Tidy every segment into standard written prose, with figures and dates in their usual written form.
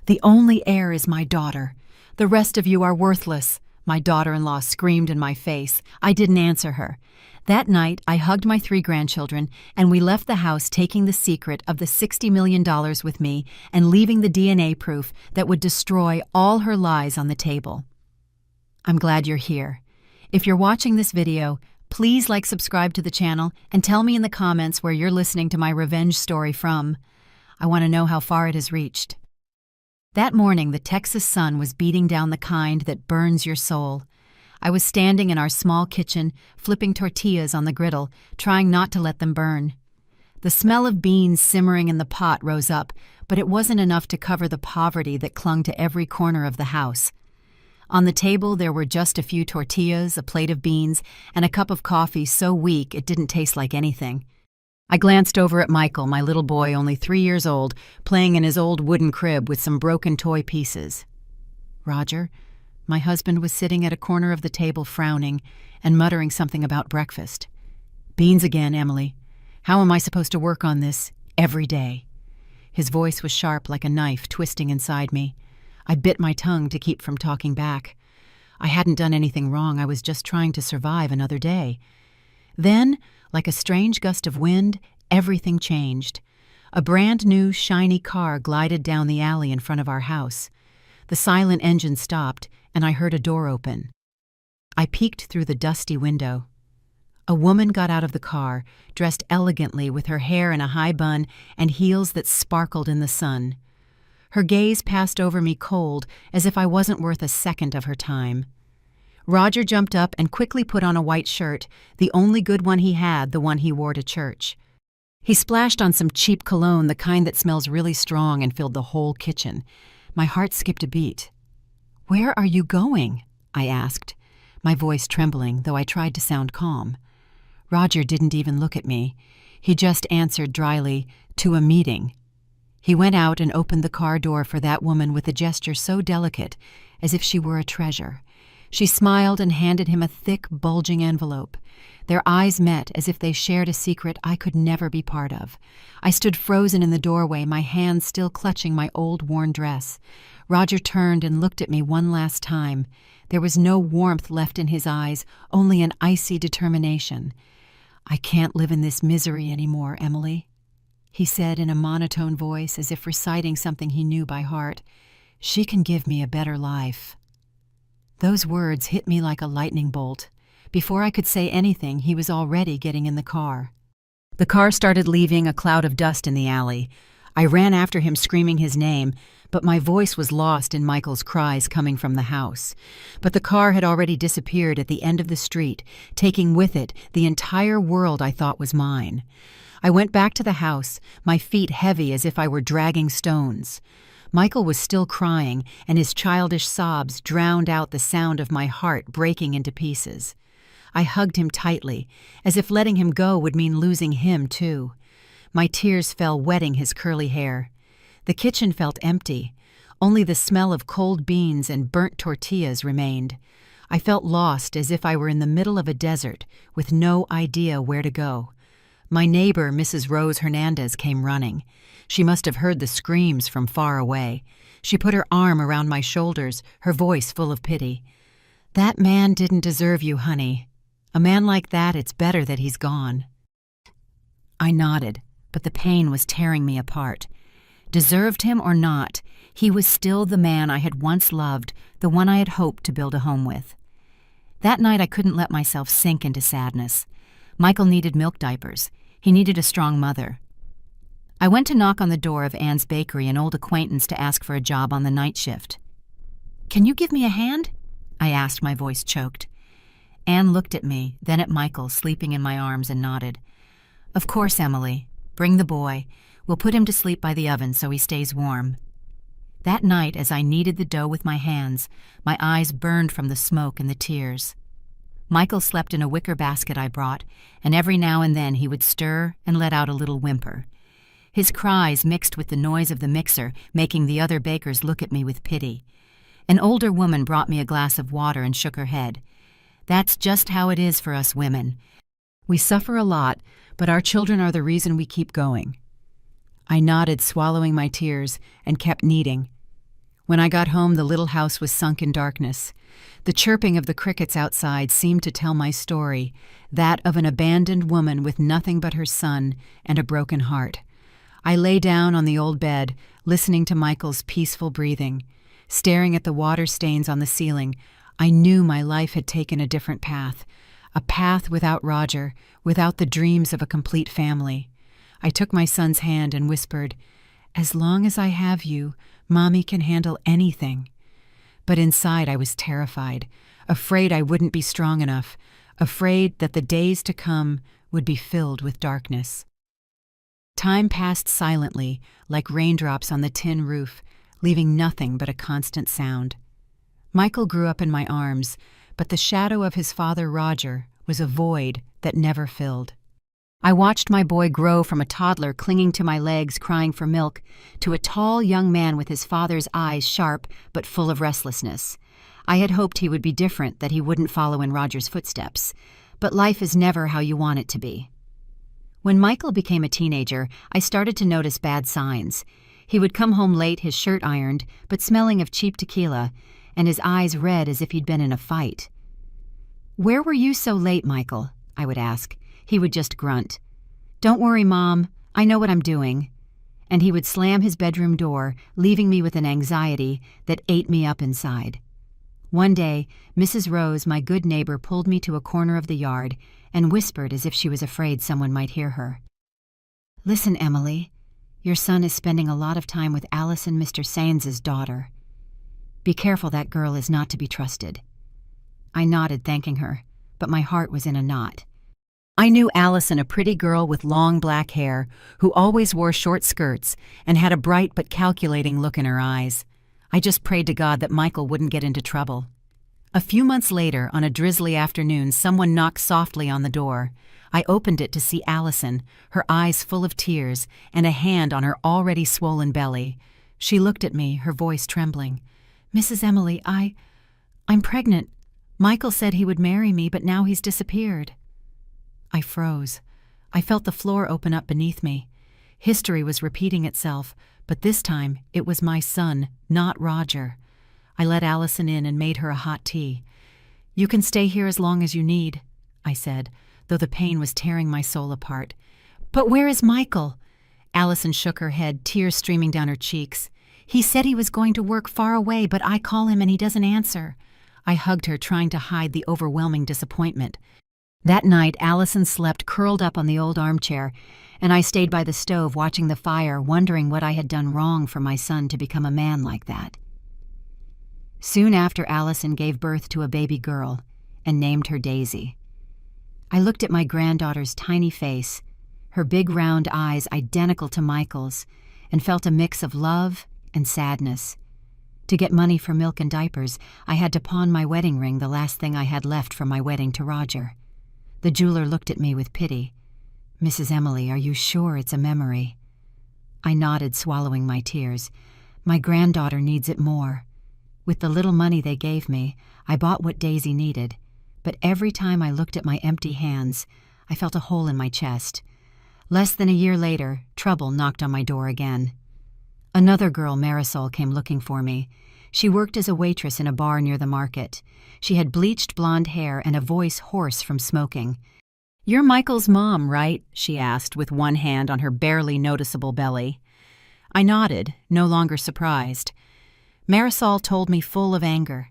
The only heir is my daughter. The rest of you are worthless," my daughter-in-law screamed in my face. I didn't answer her. That night, I hugged my 3 grandchildren, and we left the house taking the secret of the $60 million with me and leaving the DNA proof that would destroy all her lies on the table. I'm glad you're here. If you're watching this video, please subscribe to the channel, and tell me in the comments where you're listening to my revenge story from. I want to know how far it has reached. That morning, the Texas sun was beating down the kind that burns your soul. I was standing in our small kitchen, flipping tortillas on the griddle, trying not to let them burn. The smell of beans simmering in the pot rose up, but it wasn't enough to cover the poverty that clung to every corner of the house. On the table, there were just a few tortillas, a plate of beans, and a cup of coffee so weak it didn't taste like anything. I glanced over at Michael, my little boy, only 3 years old, playing in his old wooden crib with some broken toy pieces. Roger, my husband, was sitting at a corner of the table frowning and muttering something about breakfast. "Beans again, Emily. How am I supposed to work on this every day?" His voice was sharp like a knife twisting inside me. I bit my tongue to keep from talking back. I hadn't done anything wrong. I was just trying to survive another day. Then, like a strange gust of wind, everything changed. A brand new, shiny car glided down the alley in front of our house. The silent engine stopped, and I heard a door open. I peeked through the dusty window. A woman got out of the car, dressed elegantly with her hair in a high bun and heels that sparkled in the sun. Her gaze passed over me cold, as if I wasn't worth a second of her time. Roger jumped up and quickly put on a white shirt, the only good one he had, the one he wore to church. He splashed on some cheap cologne, the kind that smells really strong, and filled the whole kitchen. My heart skipped a beat. "Where are you going?" I asked, my voice trembling, though I tried to sound calm. Roger didn't even look at me. He just answered dryly, "To a meeting." He went out and opened the car door for that woman with a gesture so delicate, as if she were a treasure. She smiled and handed him a thick, bulging envelope. Their eyes met as if they shared a secret I could never be part of. I stood frozen in the doorway, my hands still clutching my old worn dress. Roger turned and looked at me one last time. There was no warmth left in his eyes, only an icy determination. "I can't live in this misery anymore, Emily," he said in a monotone voice, as if reciting something he knew by heart. "She can give me a better life." Those words hit me like a lightning bolt. Before I could say anything, he was already getting in the car. The car started leaving a cloud of dust in the alley. I ran after him, screaming his name, but my voice was lost in Michael's cries coming from the house. But the car had already disappeared at the end of the street, taking with it the entire world I thought was mine. I went back to the house, my feet heavy as if I were dragging stones. Michael was still crying, and his childish sobs drowned out the sound of my heart breaking into pieces. I hugged him tightly, as if letting him go would mean losing him too. My tears fell, wetting his curly hair. The kitchen felt empty. Only the smell of cold beans and burnt tortillas remained. I felt lost, as if I were in the middle of a desert, with no idea where to go. My neighbor, Mrs. Rose Hernandez, came running. She must have heard the screams from far away. She put her arm around my shoulders, her voice full of pity. "That man didn't deserve you, honey. A man like that, it's better that he's gone." I nodded, but the pain was tearing me apart. Deserved him or not, he was still the man I had once loved, the one I had hoped to build a home with. That night I couldn't let myself sink into sadness. Michael needed milk diapers. He needed a strong mother. I went to knock on the door of Anne's Bakery, an old acquaintance, to ask for a job on the night shift. "Can you give me a hand?" I asked, my voice choked. Anne looked at me, then at Michael, sleeping in my arms, and nodded. "Of course, Emily. Bring the boy. We'll put him to sleep by the oven so he stays warm." That night, as I kneaded the dough with my hands, my eyes burned from the smoke and the tears. Michael slept in a wicker basket I brought, and every now and then he would stir and let out a little whimper. His cries mixed with the noise of the mixer, making the other bakers look at me with pity. An older woman brought me a glass of water and shook her head. "That's just how it is for us women. We suffer a lot, but our children are the reason we keep going." I nodded, swallowing my tears, and kept kneading. When I got home, the little house was sunk in darkness. The chirping of the crickets outside seemed to tell my story, that of an abandoned woman with nothing but her son and a broken heart. I lay down on the old bed, listening to Michael's peaceful breathing. Staring at the water stains on the ceiling, I knew my life had taken a different path. A path without Roger, without the dreams of a complete family. I took my son's hand and whispered, "As long as I have you, Mommy can handle anything." But inside I was terrified, afraid I wouldn't be strong enough, afraid that the days to come would be filled with darkness. Time passed silently, like raindrops on the tin roof, leaving nothing but a constant sound. Michael grew up in my arms, but the shadow of his father, Roger, was a void that never filled. I watched my boy grow from a toddler clinging to my legs crying for milk to a tall young man with his father's eyes sharp but full of restlessness. I had hoped he would be different, that he wouldn't follow in Roger's footsteps. But life is never how you want it to be. When Michael became a teenager, I started to notice bad signs. He would come home late, his shirt ironed, but smelling of cheap tequila, and his eyes red as if he'd been in a fight. "Where were you so late, Michael?" I would ask. He would just grunt. "Don't worry, Mom. I know what I'm doing." And he would slam his bedroom door, leaving me with an anxiety that ate me up inside. One day, Mrs. Rose, my good neighbor, pulled me to a corner of the yard and whispered as if she was afraid someone might hear her. "Listen, Emily, your son is spending a lot of time with Allison, Mr. Saines's daughter. Be careful, that girl is not to be trusted." I nodded, thanking her, but my heart was in a knot. I knew Allison, a pretty girl with long black hair, who always wore short skirts and had a bright but calculating look in her eyes. I just prayed to God that Michael wouldn't get into trouble. A few months later, on a drizzly afternoon, someone knocked softly on the door. I opened it to see Allison, her eyes full of tears and a hand on her already swollen belly. She looked at me, her voice trembling. "Mrs. Emily, I'm pregnant. Michael said he would marry me, but now he's disappeared." I froze. I felt the floor open up beneath me. History was repeating itself, but this time it was my son, not Roger. I let Allison in and made her a hot tea. "You can stay here as long as you need," I said, though the pain was tearing my soul apart. "But where is Michael?" Allison shook her head, tears streaming down her cheeks. "He said he was going to work far away, but I call him and he doesn't answer." I hugged her, trying to hide the overwhelming disappointment. That night, Allison slept curled up on the old armchair, and I stayed by the stove watching the fire, wondering what I had done wrong for my son to become a man like that. Soon after, Allison gave birth to a baby girl and named her Daisy. I looked at my granddaughter's tiny face, her big round eyes identical to Michael's, and felt a mix of love and sadness. To get money for milk and diapers, I had to pawn my wedding ring, the last thing I had left from my wedding to Roger. The jeweler looked at me with pity. "Mrs. Emily, are you sure it's a memory?" I nodded, swallowing my tears. "My granddaughter needs it more." With the little money they gave me, I bought what Daisy needed, but every time I looked at my empty hands, I felt a hole in my chest. Less than a year later, trouble knocked on my door again. Another girl, Marisol, came looking for me. She worked as a waitress in a bar near the market. She had bleached blonde hair and a voice hoarse from smoking. "You're Michael's mom, right?" she asked, with one hand on her barely noticeable belly. I nodded, no longer surprised. Marisol told me, full of anger.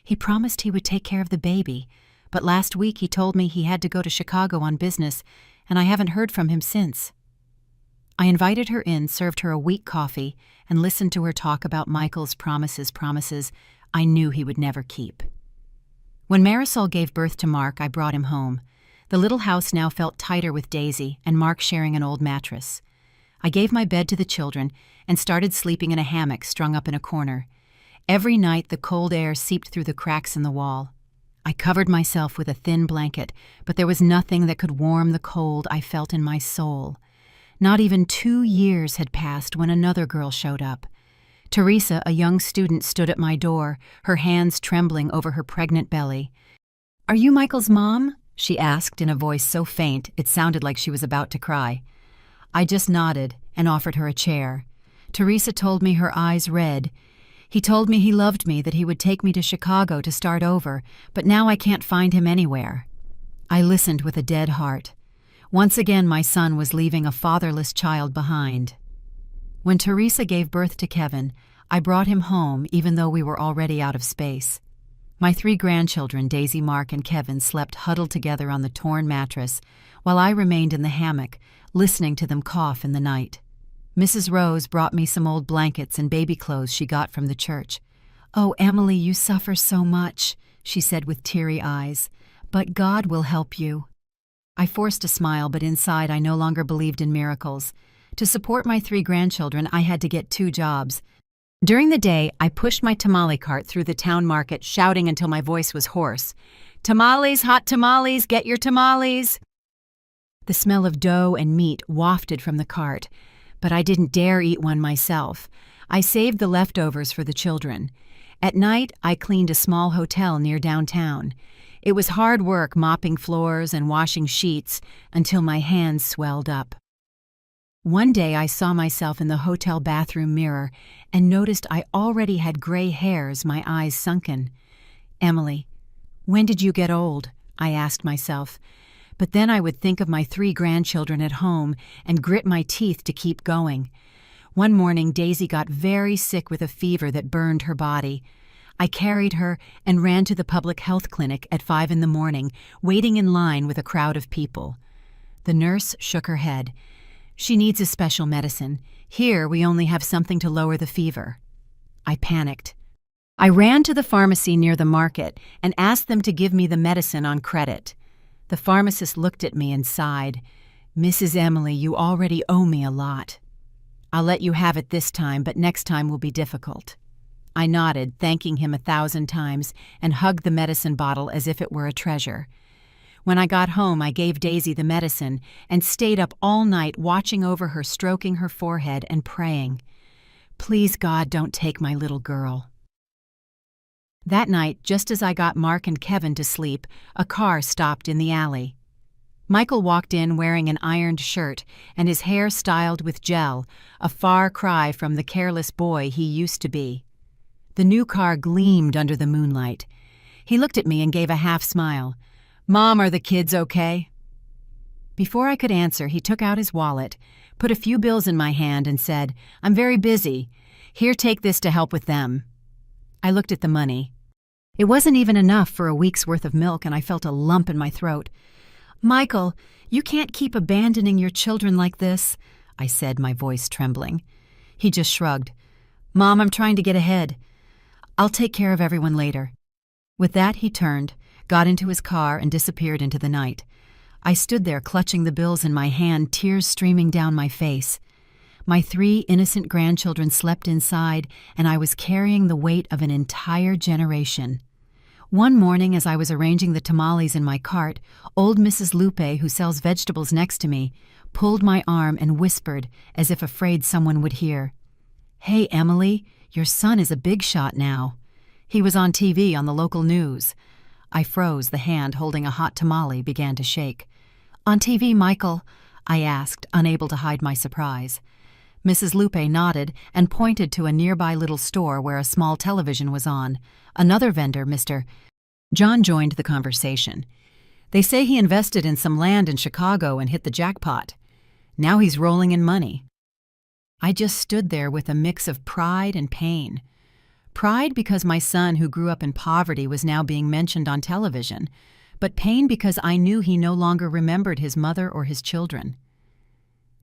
"He promised he would take care of the baby, but last week he told me he had to go to Chicago on business, and I haven't heard from him since." I invited her in, served her a weak coffee, and listened to her talk about Michael's promises I knew he would never keep. When Marisol gave birth to Mark, I brought him home. The little house now felt tighter with Daisy and Mark sharing an old mattress. I gave my bed to the children and started sleeping in a hammock strung up in a corner. Every night the cold air seeped through the cracks in the wall. I covered myself with a thin blanket, but there was nothing that could warm the cold I felt in my soul. Not even 2 years had passed when another girl showed up. Teresa, a young student, stood at my door, her hands trembling over her pregnant belly. "Are you Michael's mom?" she asked in a voice so faint it sounded like she was about to cry. I just nodded and offered her a chair. Teresa told me, her eyes red, He told me he loved me, that he would take me to Chicago to start over, but now I can't find him anywhere. I listened with a dead heart. Once again, my son was leaving a fatherless child behind. When Teresa gave birth to Kevin, I brought him home even though we were already out of space. My 3 grandchildren, Daisy, Mark, and Kevin, slept huddled together on the torn mattress, while I remained in the hammock, listening to them cough in the night. Mrs. Rose brought me some old blankets and baby clothes she got from the church. "Oh, Emily, you suffer so much," she said with teary eyes, "but God will help you." I forced a smile, but inside I no longer believed in miracles. To support my 3 grandchildren, I had to get 2 jobs. During the day, I pushed my tamale cart through the town market, shouting until my voice was hoarse. "Tamales, hot tamales, get your tamales!" The smell of dough and meat wafted from the cart, but I didn't dare eat one myself. I saved the leftovers for the children. At night, I cleaned a small hotel near downtown. It was hard work mopping floors and washing sheets until my hands swelled up. One day I saw myself in the hotel bathroom mirror and noticed I already had gray hairs, my eyes sunken. "Emily, when did you get old?" I asked myself. But then I would think of my 3 grandchildren at home and grit my teeth to keep going. One morning, Daisy got very sick with a fever that burned her body. I carried her and ran to the public health clinic at 5 in the morning, waiting in line with a crowd of people. The nurse shook her head. "She needs a special medicine. Here we only have something to lower the fever." I panicked. I ran to the pharmacy near the market and asked them to give me the medicine on credit. The pharmacist looked at me and sighed. "Mrs. Emily, you already owe me a lot. I'll let you have it this time, but next time will be difficult." I nodded, thanking him 1,000 times, and hugged the medicine bottle as if it were a treasure. When I got home, I gave Daisy the medicine and stayed up all night watching over her, stroking her forehead and praying, "Please, God, don't take my little girl." That night, just as I got Mark and Kevin to sleep, a car stopped in the alley. Michael walked in wearing an ironed shirt and his hair styled with gel, a far cry from the careless boy he used to be. The new car gleamed under the moonlight. He looked at me and gave a half smile. "Mom, are the kids okay?" Before I could answer, he took out his wallet, put a few bills in my hand, and said, "I'm very busy. Here, take this to help with them." I looked at the money. It wasn't even enough for a week's worth of milk, and I felt a lump in my throat. "Michael, you can't keep abandoning your children like this," I said, my voice trembling. He just shrugged. "Mom, I'm trying to get ahead. I'll take care of everyone later." With that, he turned, got into his car, and disappeared into the night. I stood there clutching the bills in my hand, tears streaming down my face. My 3 innocent grandchildren slept inside, and I was carrying the weight of an entire generation. One morning, as I was arranging the tamales in my cart, old Mrs. Lupe, who sells vegetables next to me, pulled my arm and whispered, as if afraid someone would hear, "Hey, Emily, your son is a big shot now. He was on TV on the local news." I froze. The hand holding a hot tamale began to shake. "On TV, Michael?" I asked, unable to hide my surprise. Mrs. Lupe nodded and pointed to a nearby little store where a small television was on. Another vendor, Mr. John, joined the conversation. "They say he invested in some land in Chicago and hit the jackpot. Now he's rolling in money." I just stood there with a mix of pride and pain. Pride because my son, who grew up in poverty, was now being mentioned on television, but pain because I knew he no longer remembered his mother or his children.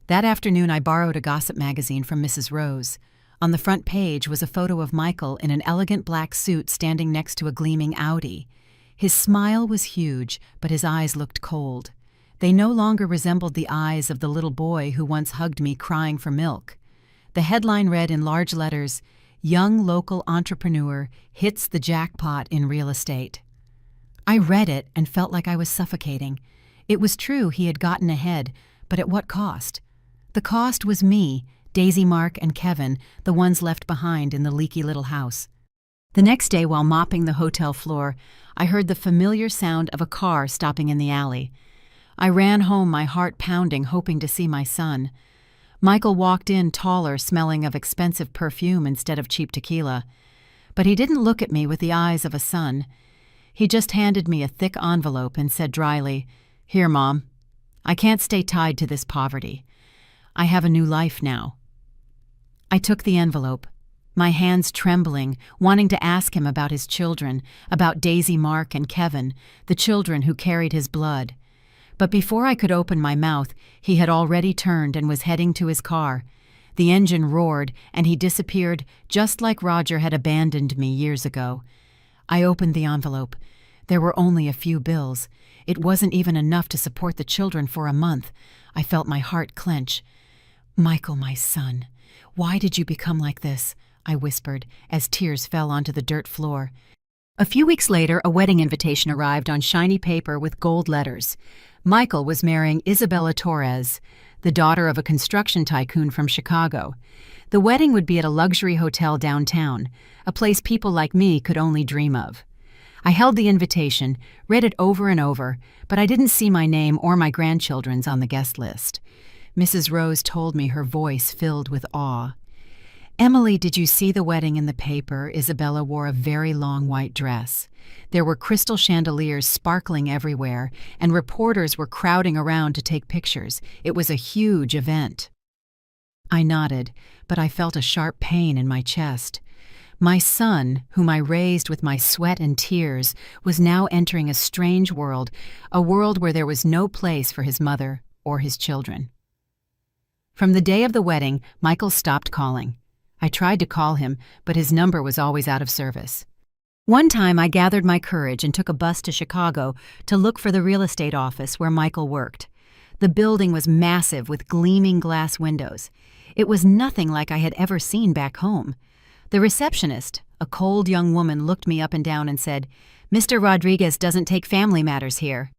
That afternoon, I borrowed a gossip magazine from Mrs. Rose. On the front page was a photo of Michael in an elegant black suit standing next to a gleaming Audi. His smile was huge, but his eyes looked cold. They no longer resembled the eyes of the little boy who once hugged me crying for milk. The headline read in large letters, "Young local entrepreneur hits the jackpot in real estate." I read it and felt like I was suffocating. It was true he had gotten ahead, but at what cost? The cost was me, Daisy, Mark, and Kevin, the ones left behind in the leaky little house. The next day, while mopping the hotel floor, I heard the familiar sound of a car stopping in the alley. I ran home, my heart pounding, hoping to see my son. Michael walked in taller, smelling of expensive perfume instead of cheap tequila. But he didn't look at me with the eyes of a son. He just handed me a thick envelope and said dryly, "Here, Mom. I can't stay tied to this poverty. I have a new life now." I took the envelope, my hands trembling, wanting to ask him about his children, about Daisy, Mark, and Kevin, the children who carried his blood. But before I could open my mouth, he had already turned and was heading to his car. The engine roared, and he disappeared just like Roger had abandoned me years ago. I opened the envelope. There were only a few bills. It wasn't even enough to support the children for a month. I felt my heart clench. "Michael, my son, why did you become like this?" I whispered, as tears fell onto the dirt floor. A few weeks later, a wedding invitation arrived on shiny paper with gold letters. Michael was marrying Isabella Torres, the daughter of a construction tycoon from Chicago. The wedding would be at a luxury hotel downtown, a place people like me could only dream of. I held the invitation, read it over and over, but I didn't see my name or my grandchildren's on the guest list. Mrs. Rose told me, her voice filled with awe. "Emily, did you see the wedding in the paper? Isabella wore a very long white dress. There were crystal chandeliers sparkling everywhere, and reporters were crowding around to take pictures. It was a huge event." I nodded, but I felt a sharp pain in my chest. My son, whom I raised with my sweat and tears, was now entering a strange world, a world where there was no place for his mother or his children. From the day of the wedding, Michael stopped calling. I tried to call him, but his number was always out of service. One time I gathered my courage and took a bus to Chicago to look for the real estate office where Michael worked. The building was massive with gleaming glass windows. It was nothing like I had ever seen back home. The receptionist, a cold young woman, looked me up and down and said, "Mr. Rodriguez doesn't take family matters here."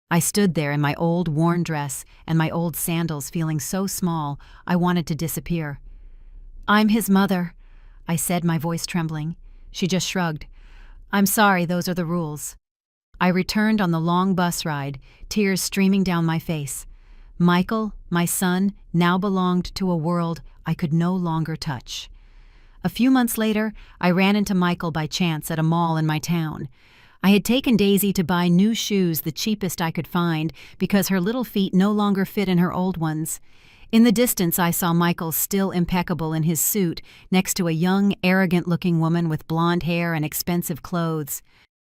I stood there in my old worn dress and my old sandals, feeling so small I wanted to disappear. "I'm his mother," I said, my voice trembling. She just shrugged. "I'm sorry, those are the rules." I returned on the long bus ride, tears streaming down my face. Michael, my son, now belonged to a world I could no longer touch. A few months later, I ran into Michael by chance at a mall in my town. I had taken Daisy to buy new shoes, the cheapest I could find, because her little feet no longer fit in her old ones. In the distance, I saw Michael, still impeccable in his suit, next to a young, arrogant-looking woman with blonde hair and expensive clothes.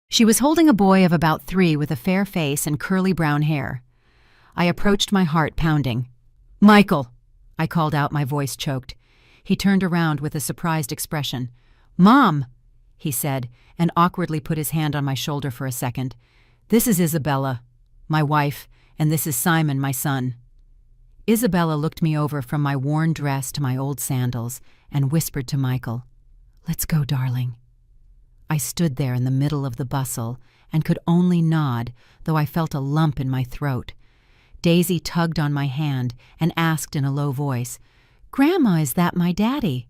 She was holding a boy of about 3 with a fair face and curly brown hair. I approached, my heart pounding. "Michael!" I called out, my voice choked. He turned around with a surprised expression. "Mom!" he said, and awkwardly put his hand on my shoulder for a second. "This is Isabella, my wife, and this is Simon, my son." Isabella looked me over from my worn dress to my old sandals and whispered to Michael, "Let's go, darling." I stood there in the middle of the bustle and could only nod, though I felt a lump in my throat. Daisy tugged on my hand and asked in a low voice, "Grandma, is that my daddy?"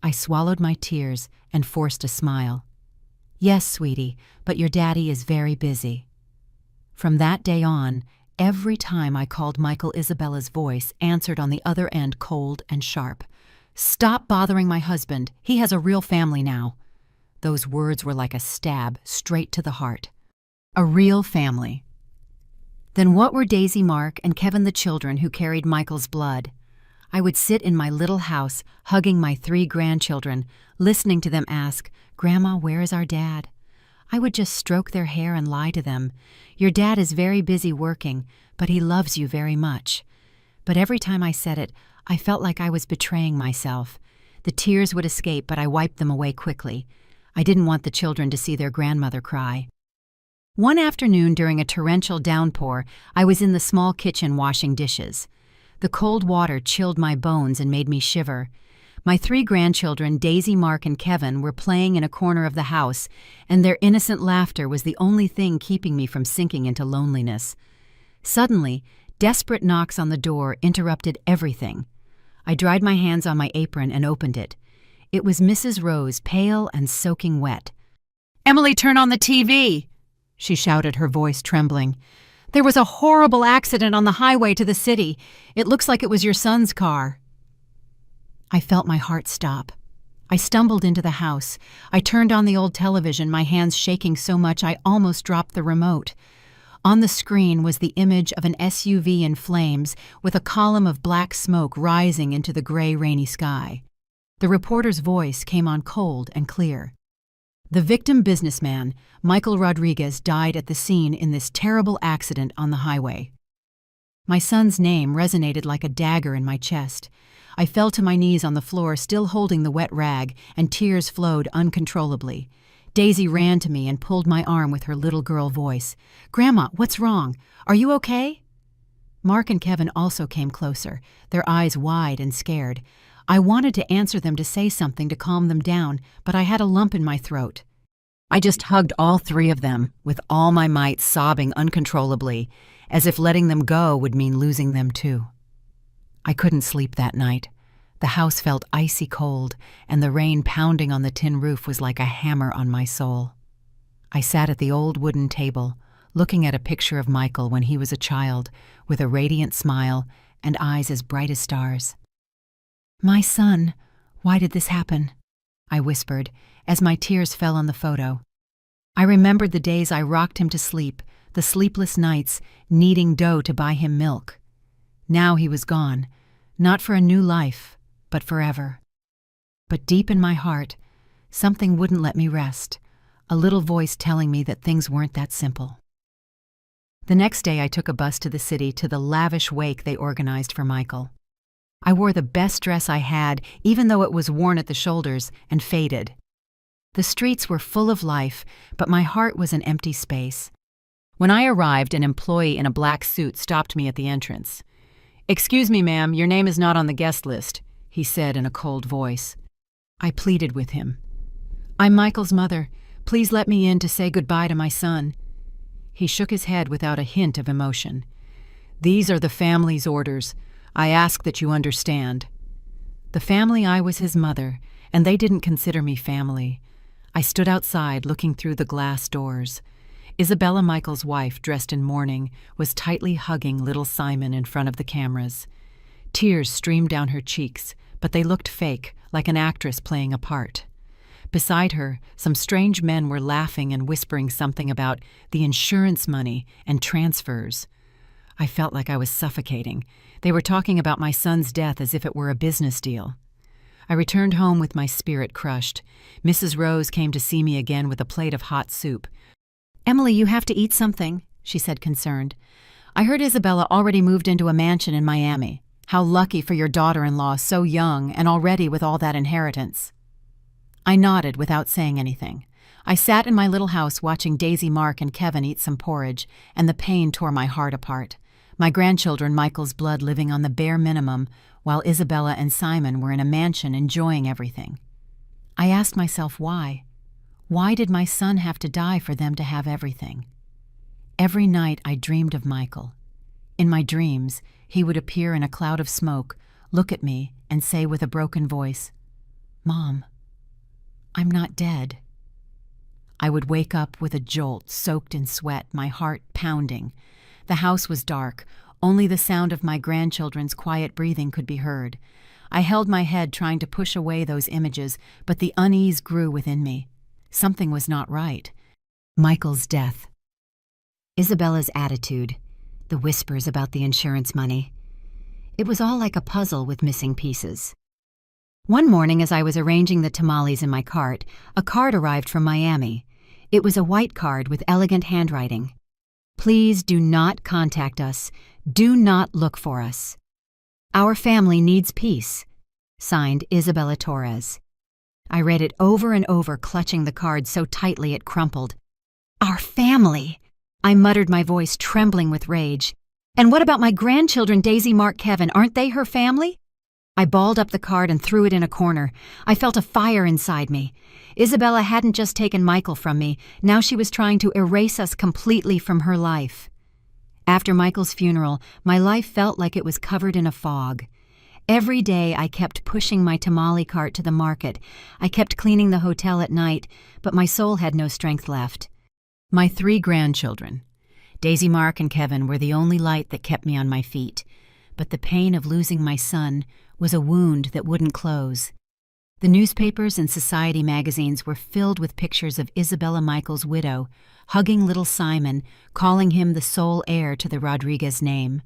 I swallowed my tears and forced a smile. "Yes, sweetie, but your daddy is very busy." From that day on, every time I called Michael, Isabella's voice answered on the other end, cold and sharp. "Stop bothering my husband. He has a real family now." Those words were like a stab straight to the heart. A real family. Then what were Daisy, Mark, and Kevin, the children who carried Michael's blood? I would sit in my little house, hugging my 3 grandchildren, listening to them ask, "Grandma, where is our dad?" I would just stroke their hair and lie to them. "Your dad is very busy working, but he loves you very much." But every time I said it, I felt like I was betraying myself. The tears would escape, but I wiped them away quickly. I didn't want the children to see their grandmother cry. One afternoon during a torrential downpour, I was in the small kitchen washing dishes. The cold water chilled my bones and made me shiver. My 3 grandchildren, Daisy, Mark, and Kevin, were playing in a corner of the house, and their innocent laughter was the only thing keeping me from sinking into loneliness. Suddenly, desperate knocks on the door interrupted everything. I dried my hands on my apron and opened it. It was Mrs. Rose, pale and soaking wet. "Emily, turn on the TV!" she shouted, her voice trembling. "There was a horrible accident on the highway to the city. It looks like it was your son's car." I felt my heart stop. I stumbled into the house. I turned on the old television, my hands shaking so much I almost dropped the remote. On the screen was the image of an SUV in flames with a column of black smoke rising into the gray, rainy sky. The reporter's voice came on cold and clear. The victim businessman, Michael Rodriguez, died at the scene in this terrible accident on the highway. My son's name resonated like a dagger in my chest. I fell to my knees on the floor, still holding the wet rag, and tears flowed uncontrollably. Daisy ran to me and pulled my arm with her little girl voice. "Grandma, what's wrong? Are you okay?" Mark and Kevin also came closer, their eyes wide and scared. I wanted to answer them, to say something to calm them down, but I had a lump in my throat. I just hugged all three of them, with all my might, sobbing uncontrollably, as if letting them go would mean losing them too. I couldn't sleep that night. The house felt icy cold, and the rain pounding on the tin roof was like a hammer on my soul. I sat at the old wooden table, looking at a picture of Michael when he was a child, with a radiant smile and eyes as bright as stars. "My son, why did this happen?" I whispered, as my tears fell on the photo. I remembered the days I rocked him to sleep, the sleepless nights, kneading dough to buy him milk. Now he was gone, not for a new life, but forever. But deep in my heart, something wouldn't let me rest, a little voice telling me that things weren't that simple. The next day I took a bus to the city, to the lavish wake they organized for Michael. I wore the best dress I had, even though it was worn at the shoulders and faded. The streets were full of life, but my heart was an empty space. When I arrived, an employee in a black suit stopped me at the entrance. "Excuse me, ma'am, your name is not on the guest list," he said in a cold voice. I pleaded with him. "I'm Michael's mother. Please let me in to say goodbye to my son." He shook his head without a hint of emotion. "These are the family's orders. I ask that you understand." The family, I was his mother, and they didn't consider me family. I stood outside looking through the glass doors. Isabella, Michael's wife, dressed in mourning, was tightly hugging little Simon in front of the cameras. Tears streamed down her cheeks, but they looked fake, like an actress playing a part. Beside her, some strange men were laughing and whispering something about the insurance money and transfers. I felt like I was suffocating. They were talking about my son's death as if it were a business deal. I returned home with my spirit crushed. Mrs. Rose came to see me again with a plate of hot soup. "Emily, you have to eat something," she said, concerned. "I heard Isabella already moved into a mansion in Miami. How lucky for your daughter-in-law, so young and already with all that inheritance." I nodded without saying anything. I sat in my little house watching Daisy, Mark, and Kevin eat some porridge, and the pain tore my heart apart. My grandchildren, Michael's blood, living on the bare minimum, while Isabella and Simon were in a mansion enjoying everything. I asked myself why. Why did my son have to die for them to have everything? Every night I dreamed of Michael. In my dreams, he would appear in a cloud of smoke, look at me, and say with a broken voice, "Mom, I'm not dead." I would wake up with a jolt, soaked in sweat, my heart pounding. The house was dark. Only the sound of my grandchildren's quiet breathing could be heard. I held my head, trying to push away those images, but the unease grew within me. Something was not right. Michael's death. Isabella's attitude. The whispers about the insurance money. It was all like a puzzle with missing pieces. One morning, as I was arranging the tamales in my cart, a card arrived from Miami. It was a white card with elegant handwriting. "Please do not contact us. Do not look for us. Our family needs peace." Signed, Isabella Torres. I read it over and over, clutching the card so tightly it crumpled. "Our family!" I muttered, my voice trembling with rage. "And what about my grandchildren, Daisy, Mark, Kevin? Aren't they her family?" I balled up the card and threw it in a corner. I felt a fire inside me. Isabella hadn't just taken Michael from me. Now she was trying to erase us completely from her life. After Michael's funeral, my life felt like it was covered in a fog. Every day I kept pushing my tamale cart to the market. I kept cleaning the hotel at night, but my soul had no strength left. My 3 grandchildren, Daisy, Mark, and Kevin, were the only light that kept me on my feet. But the pain of losing my son was a wound that wouldn't close. The newspapers and society magazines were filled with pictures of Isabella Michael's widow, hugging little Simon, calling him the sole heir to the Rodriguez name.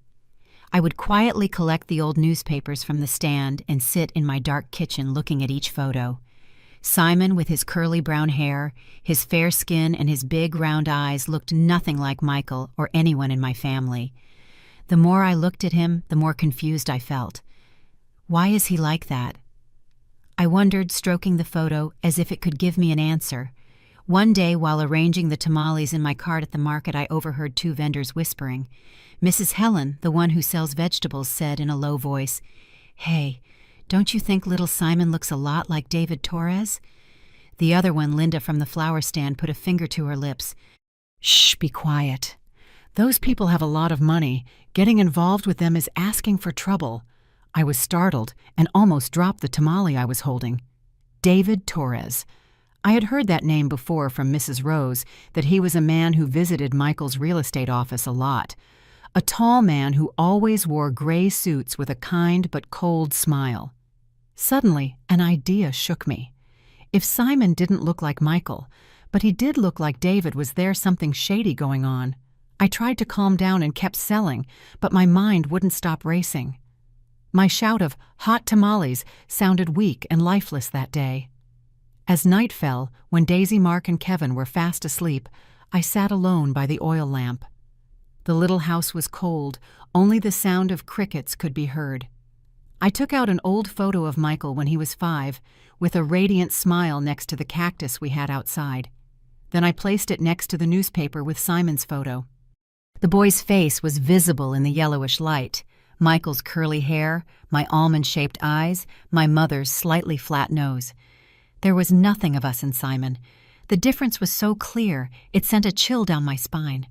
I would quietly collect the old newspapers from the stand and sit in my dark kitchen looking at each photo. Simon, with his curly brown hair, his fair skin, and his big round eyes, looked nothing like Michael or anyone in my family. The more I looked at him, the more confused I felt. Why is he like that? I wondered, stroking the photo as if it could give me an answer. One day, while arranging the tamales in my cart at the market, I overheard two vendors whispering. Mrs. Helen, the one who sells vegetables, said in a low voice, "Hey, don't you think little Simon looks a lot like David Torres?" The other one, Linda from the flower stand, put a finger to her lips. "Shh, be quiet. Those people have a lot of money. Getting involved with them is asking for trouble." I was startled and almost dropped the tamale I was holding. David Torres. I had heard that name before from Mrs. Rose, that he was a man who visited Michael's real estate office a lot. A tall man who always wore gray suits with a kind but cold smile. Suddenly, an idea shook me. If Simon didn't look like Michael, but he did look like David, was there something shady going on? I tried to calm down and kept selling, but my mind wouldn't stop racing. My shout of "hot tamales" sounded weak and lifeless that day. As night fell, when Daisy, Mark, and Kevin were fast asleep, I sat alone by the oil lamp. The little house was cold, only the sound of crickets could be heard. I took out an old photo of Michael when he was 5, with a radiant smile next to the cactus we had outside. Then I placed it next to the newspaper with Simon's photo. The boy's face was visible in the yellowish light. Michael's curly hair, my almond-shaped eyes, my mother's slightly flat nose. There was nothing of us in Simon. The difference was so clear, it sent a chill down my spine.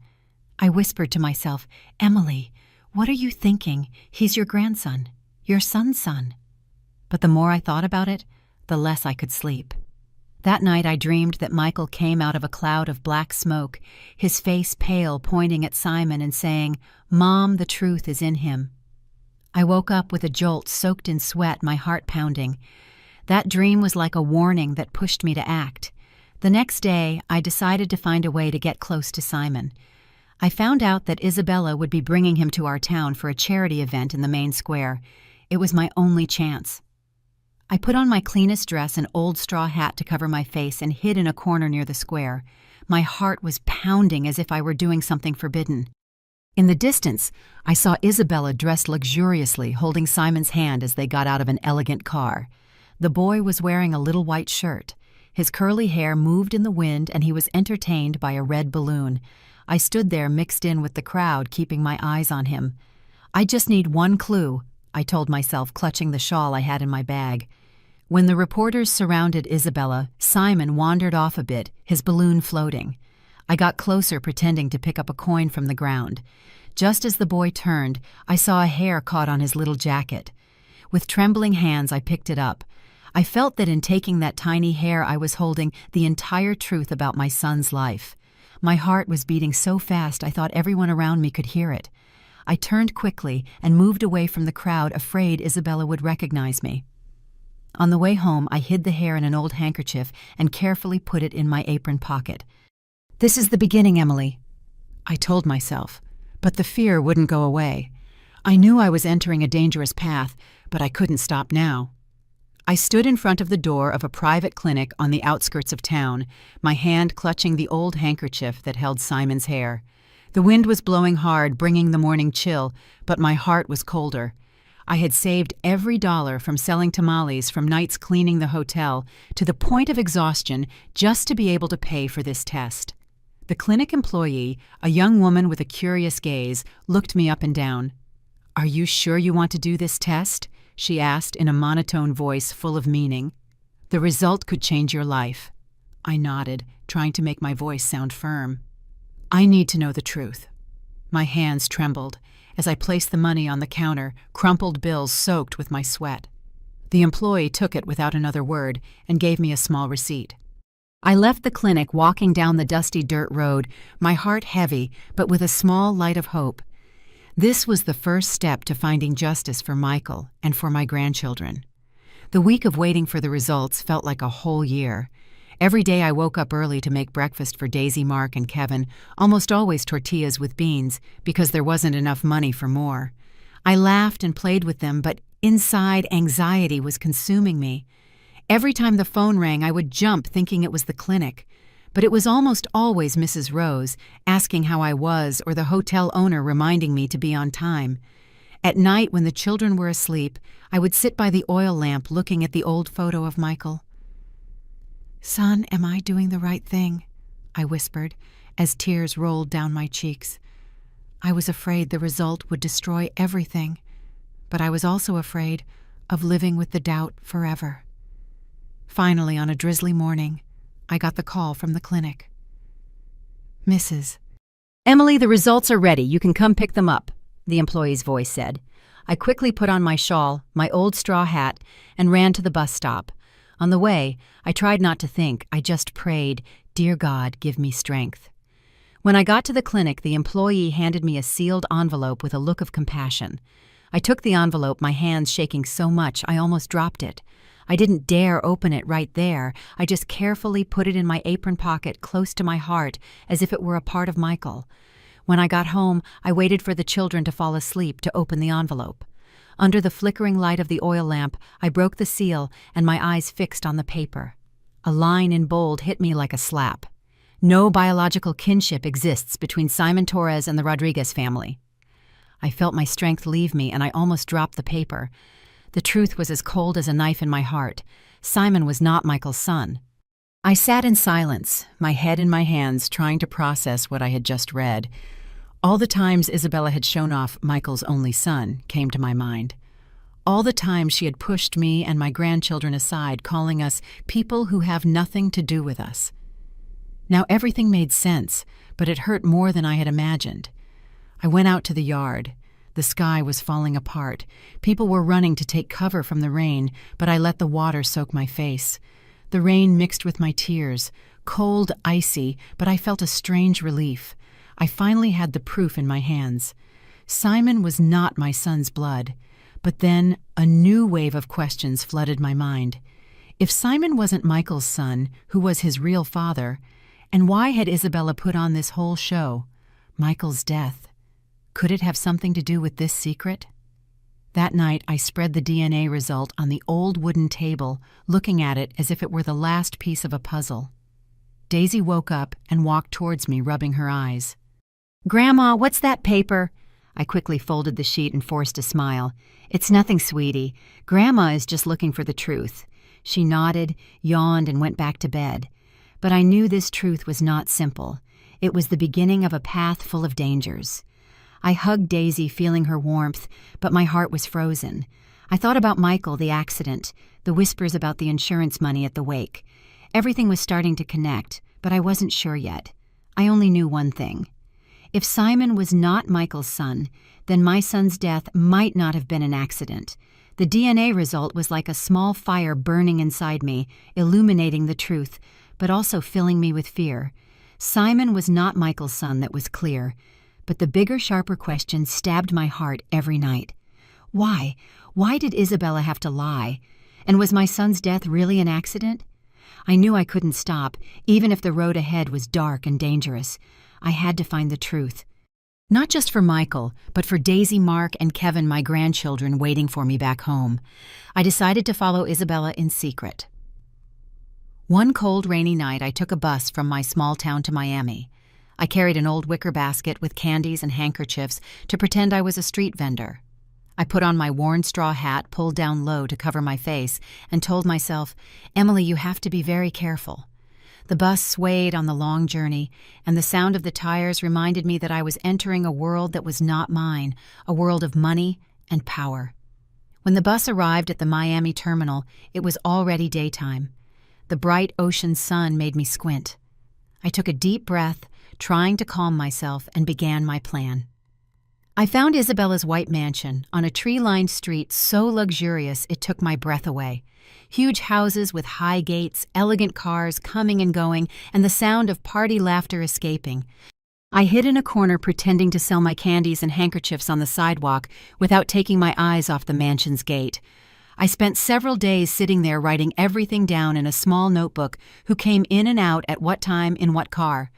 I whispered to myself, "Emily, what are you thinking? He's your grandson, your son's son." But the more I thought about it, the less I could sleep. That night I dreamed that Michael came out of a cloud of black smoke, his face pale, pointing at Simon and saying, "Mom, the truth is in him." I woke up with a jolt, soaked in sweat, my heart pounding. That dream was like a warning that pushed me to act. The next day, I decided to find a way to get close to Simon. I found out that Isabella would be bringing him to our town for a charity event in the main square. It was my only chance. I put on my cleanest dress and old straw hat to cover my face and hid in a corner near the square. My heart was pounding as if I were doing something forbidden. In the distance, I saw Isabella dressed luxuriously, holding Simon's hand as they got out of an elegant car. The boy was wearing a little white shirt. His curly hair moved in the wind, and he was entertained by a red balloon. I stood there mixed in with the crowd, keeping my eyes on him. "I just need one clue," I told myself, clutching the shawl I had in my bag. When the reporters surrounded Isabella, Simon wandered off a bit, his balloon floating. I got closer, pretending to pick up a coin from the ground. Just as the boy turned, I saw a hair caught on his little jacket. With trembling hands, I picked it up. I felt that in taking that tiny hair I was holding the entire truth about my son's life. My heart was beating so fast I thought everyone around me could hear it. I turned quickly and moved away from the crowd, afraid Isabella would recognize me. On the way home, I hid the hair in an old handkerchief and carefully put it in my apron pocket. "This is the beginning, Emily," I told myself, but the fear wouldn't go away. I knew I was entering a dangerous path, but I couldn't stop now. I stood in front of the door of a private clinic on the outskirts of town, my hand clutching the old handkerchief that held Simon's hair. The wind was blowing hard, bringing the morning chill, but my heart was colder. I had saved every dollar from selling tamales, from nights cleaning the hotel, to the point of exhaustion, just to be able to pay for this test. The clinic employee, a young woman with a curious gaze, looked me up and down. "Are you sure you want to do this test?" she asked in a monotone voice full of meaning. "The result could change your life." I nodded, trying to make my voice sound firm. "I need to know the truth." My hands trembled as I placed the money on the counter, crumpled bills soaked with my sweat. The employee took it without another word and gave me a small receipt. I left the clinic, walking down the dusty dirt road, my heart heavy, but with a small light of hope. This was the first step to finding justice for Michael and for my grandchildren. The week of waiting for the results felt like a whole year. Every day I woke up early to make breakfast for Daisy, Mark, and Kevin, almost always tortillas with beans, because there wasn't enough money for more. I laughed and played with them, but inside, anxiety was consuming me. Every time the phone rang, I would jump thinking it was the clinic. But it was almost always Mrs. Rose, asking how I was, or the hotel owner reminding me to be on time. At night, when the children were asleep, I would sit by the oil lamp looking at the old photo of Michael. "Son, am I doing the right thing?" I whispered, as tears rolled down my cheeks. I was afraid the result would destroy everything, but I was also afraid of living with the doubt forever. Finally, on a drizzly morning, I got the call from the clinic. "Mrs. Emily, the results are ready. You can come pick them up," the employee's voice said. I quickly put on my shawl, my old straw hat, and ran to the bus stop. On the way, I tried not to think. I just prayed, "Dear God, give me strength." When I got to the clinic, the employee handed me a sealed envelope with a look of compassion. I took the envelope, my hands shaking so much I almost dropped it. I didn't dare open it right there. I just carefully put it in my apron pocket close to my heart, as if it were a part of Michael. When I got home, I waited for the children to fall asleep to open the envelope. Under the flickering light of the oil lamp, I broke the seal and my eyes fixed on the paper. A line in bold hit me like a slap. No biological kinship exists between Simon Torres and the Rodriguez family. I felt my strength leave me and I almost dropped the paper. The truth was as cold as a knife in my heart. Simon was not Michael's son. I sat in silence, my head in my hands, trying to process what I had just read. All the times Isabella had shown off Michael's only son came to my mind. All the times she had pushed me and my grandchildren aside, calling us people who have nothing to do with us. Now everything made sense, but it hurt more than I had imagined. I went out to the yard. The sky was falling apart. People were running to take cover from the rain, but I let the water soak my face. The rain mixed with my tears, cold, icy, but I felt a strange relief. I finally had the proof in my hands. Simon was not my son's blood. But then a new wave of questions flooded my mind. If Simon wasn't Michael's son, who was his real father? And why had Isabella put on this whole show? Michael's death. Could it have something to do with this secret? That night, I spread the DNA result on the old wooden table, looking at it as if it were the last piece of a puzzle. Daisy woke up and walked towards me, rubbing her eyes. "Grandma, what's that paper?" I quickly folded the sheet and forced a smile. "It's nothing, sweetie. Grandma is just looking for the truth." She nodded, yawned, and went back to bed. But I knew this truth was not simple. It was the beginning of a path full of dangers. I hugged Daisy, feeling her warmth, but my heart was frozen. I thought about Michael, the accident, the whispers about the insurance money at the wake. Everything was starting to connect, but I wasn't sure yet. I only knew one thing. If Simon was not Michael's son, then my son's death might not have been an accident. The DNA result was like a small fire burning inside me, illuminating the truth, but also filling me with fear. Simon was not Michael's son, that was clear. But the bigger, sharper question stabbed my heart every night. Why? Why did Isabella have to lie? And was my son's death really an accident? I knew I couldn't stop, even if the road ahead was dark and dangerous. I had to find the truth. Not just for Michael, but for Daisy, Mark, and Kevin, my grandchildren, waiting for me back home. I decided to follow Isabella in secret. One cold, rainy night, I took a bus from my small town to Miami. I carried an old wicker basket with candies and handkerchiefs to pretend I was a street vendor. I put on my worn straw hat pulled down low to cover my face and told myself, "Emily, you have to be very careful." The bus swayed on the long journey, and the sound of the tires reminded me that I was entering a world that was not mine, a world of money and power. When the bus arrived at the Miami terminal, it was already daytime. The bright ocean sun made me squint. I took a deep breath, trying to calm myself, and began my plan. I found Isabella's white mansion on a tree-lined street so luxurious it took my breath away. Huge houses with high gates, elegant cars coming and going, and the sound of party laughter escaping. I hid in a corner pretending to sell my candies and handkerchiefs on the sidewalk without taking my eyes off the mansion's gate. I spent several days sitting there writing everything down in a small notebook, who came in and out at what time in what car.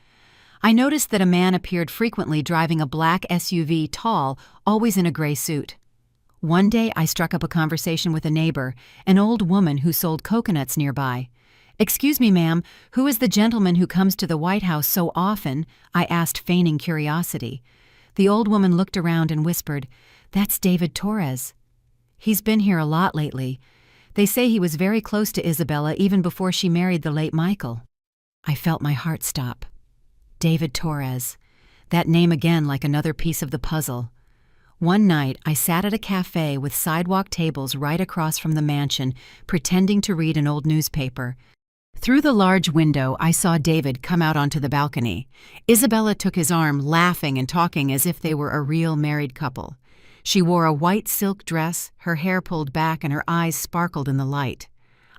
I noticed that a man appeared frequently driving a black SUV, tall, always in a gray suit. One day I struck up a conversation with a neighbor, an old woman who sold coconuts nearby. "Excuse me, ma'am, who is the gentleman who comes to the White House so often?" I asked, feigning curiosity. The old woman looked around and whispered, "That's David Torres. He's been here a lot lately. They say he was very close to Isabella even before she married the late Michael." I felt my heart stop. David Torres. That name again, like another piece of the puzzle. One night, I sat at a cafe with sidewalk tables right across from the mansion, pretending to read an old newspaper. Through the large window, I saw David come out onto the balcony. Isabella took his arm, laughing and talking as if they were a real married couple. She wore a white silk dress, her hair pulled back, and her eyes sparkled in the light.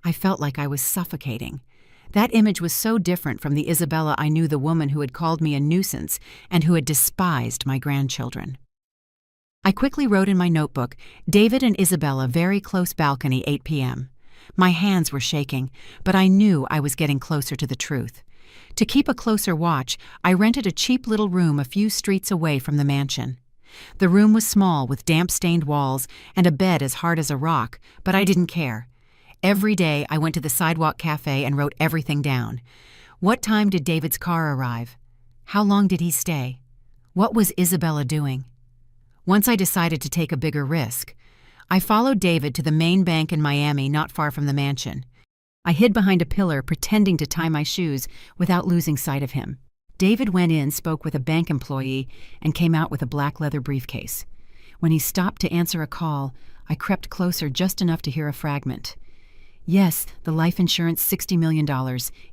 I felt like I was suffocating. That image was so different from the Isabella I knew, the woman who had called me a nuisance and who had despised my grandchildren. I quickly wrote in my notebook, "David and Isabella, very close balcony, 8 p.m. My hands were shaking, but I knew I was getting closer to the truth. To keep a closer watch, I rented a cheap little room a few streets away from the mansion. The room was small, with damp-stained walls and a bed as hard as a rock, but I didn't care. Every day I went to the sidewalk cafe and wrote everything down. What time did David's car arrive? How long did he stay? What was Isabella doing? Once I decided to take a bigger risk. I followed David to the main bank in Miami, not far from the mansion. I hid behind a pillar, pretending to tie my shoes without losing sight of him. David went in, spoke with a bank employee, and came out with a black leather briefcase. When he stopped to answer a call, I crept closer just enough to hear a fragment. "Yes, the life insurance, $60 million.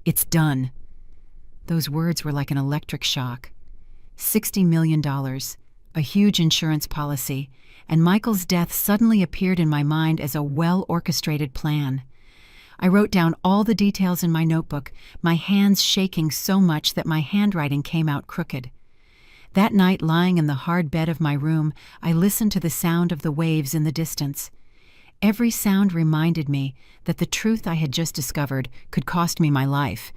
It's done." Those words were like an electric shock. $60 million, a huge insurance policy, and Michael's death suddenly appeared in my mind as a well-orchestrated plan. I wrote down all the details in my notebook, my hands shaking so much that my handwriting came out crooked. That night, lying in the hard bed of my room, I listened to the sound of the waves in the distance. Every sound reminded me that the truth I had just discovered could cost me my life.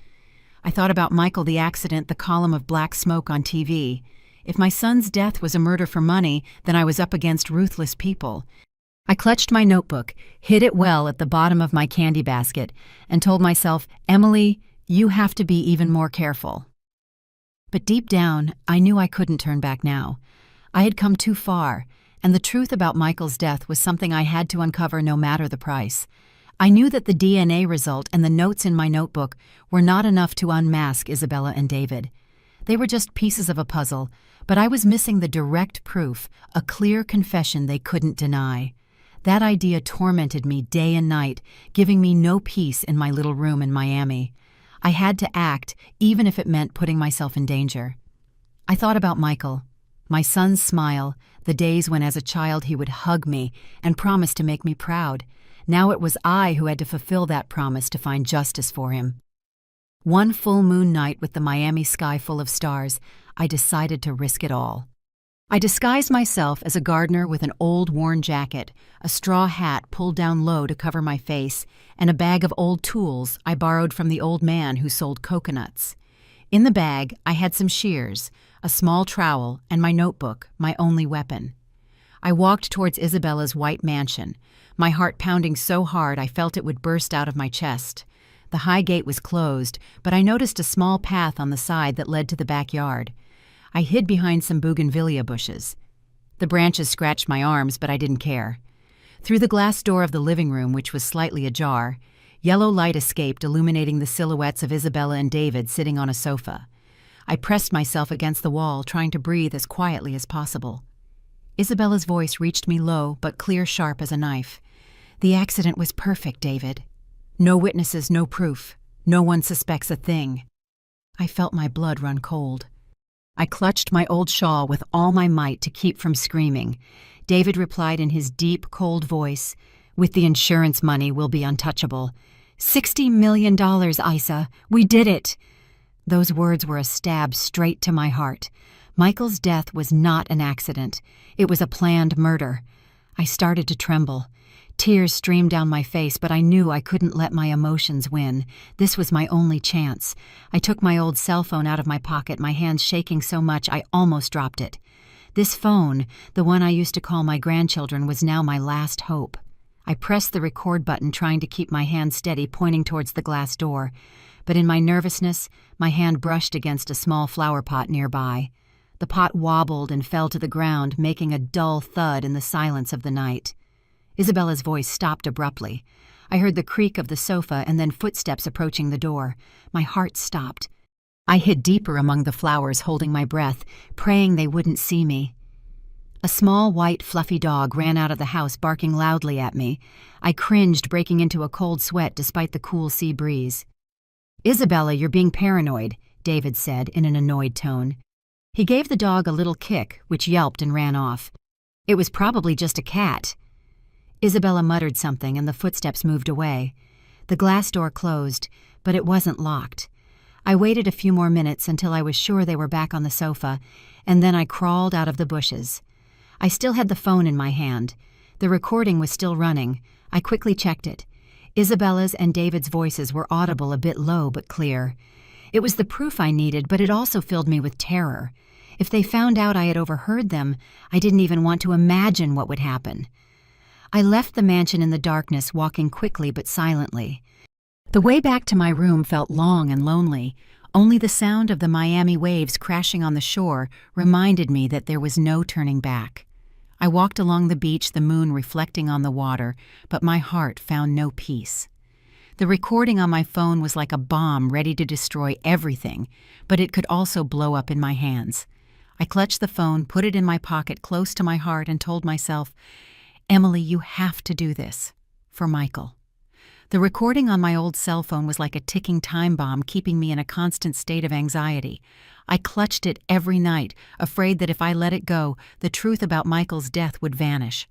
I thought about Michael, the accident, the column of black smoke on TV. If my son's death was a murder for money, then I was up against ruthless people. I clutched my notebook, hid it well at the bottom of my candy basket, and told myself, "Emily, you have to be even more careful." But deep down, I knew I couldn't turn back now. I had come too far, and the truth about Michael's death was something I had to uncover no matter the price. I knew that the DNA result and the notes in my notebook were not enough to unmask Isabella and David. They were just pieces of a puzzle, but I was missing the direct proof, a clear confession they couldn't deny. That idea tormented me day and night, giving me no peace in my little room in Miami. I had to act, even if it meant putting myself in danger. I thought about Michael, my son's smile, the days when as a child he would hug me and promise to make me proud. Now it was I who had to fulfill that promise to find justice for him. One full moon night with the Miami sky full of stars, I decided to risk it all. I disguised myself as a gardener with an old worn jacket, a straw hat pulled down low to cover my face, and a bag of old tools I borrowed from the old man who sold coconuts. In the bag, I had some shears, a small trowel, and my notebook, my only weapon. I walked towards Isabella's white mansion, my heart pounding so hard I felt it would burst out of my chest. The high gate was closed, but I noticed a small path on the side that led to the backyard. I hid behind some bougainvillea bushes. The branches scratched my arms, but I didn't care. Through the glass door of the living room, which was slightly ajar, yellow light escaped, illuminating the silhouettes of Isabella and David sitting on a sofa. I pressed myself against the wall, trying to breathe as quietly as possible. Isabella's voice reached me low, but clear, sharp as a knife. "The accident was perfect, David. No witnesses, no proof. No one suspects a thing." I felt my blood run cold. I clutched my old shawl with all my might to keep from screaming. David replied in his deep, cold voice, "With the insurance money, we'll be untouchable. $60 million, Isa. We did it." Those words were a stab straight to my heart. Michael's death was not an accident. It was a planned murder. I started to tremble. Tears streamed down my face, but I knew I couldn't let my emotions win. This was my only chance. I took my old cell phone out of my pocket, my hands shaking so much I almost dropped it. This phone, the one I used to call my grandchildren, was now my last hope. I pressed the record button, trying to keep my hand steady, pointing towards the glass door. But in my nervousness, my hand brushed against a small flower pot nearby. The pot wobbled and fell to the ground, making a dull thud in the silence of the night. Isabella's voice stopped abruptly. I heard the creak of the sofa and then footsteps approaching the door. My heart stopped. I hid deeper among the flowers, holding my breath, praying they wouldn't see me. A small, white, fluffy dog ran out of the house, barking loudly at me. I cringed, breaking into a cold sweat despite the cool sea breeze. "Isabella, you're being paranoid," David said in an annoyed tone. He gave the dog a little kick, which yelped and ran off. "It was probably just a cat." Isabella muttered something and the footsteps moved away. The glass door closed, but it wasn't locked. I waited a few more minutes until I was sure they were back on the sofa, and then I crawled out of the bushes. I still had the phone in my hand. The recording was still running. I quickly checked it. Isabella's and David's voices were audible, a bit low but clear. It was the proof I needed, but it also filled me with terror. If they found out I had overheard them, I didn't even want to imagine what would happen. I left the mansion in the darkness, walking quickly but silently. The way back to my room felt long and lonely. Only the sound of the Miami waves crashing on the shore reminded me that there was no turning back. I walked along the beach, the moon reflecting on the water, but my heart found no peace. The recording on my phone was like a bomb ready to destroy everything, but it could also blow up in my hands. I clutched the phone, put it in my pocket close to my heart, and told myself, "Emily, you have to do this. For Michael." The recording on my old cell phone was like a ticking time bomb, keeping me in a constant state of anxiety. I clutched it every night, afraid that if I let it go, the truth about Michael's death would vanish.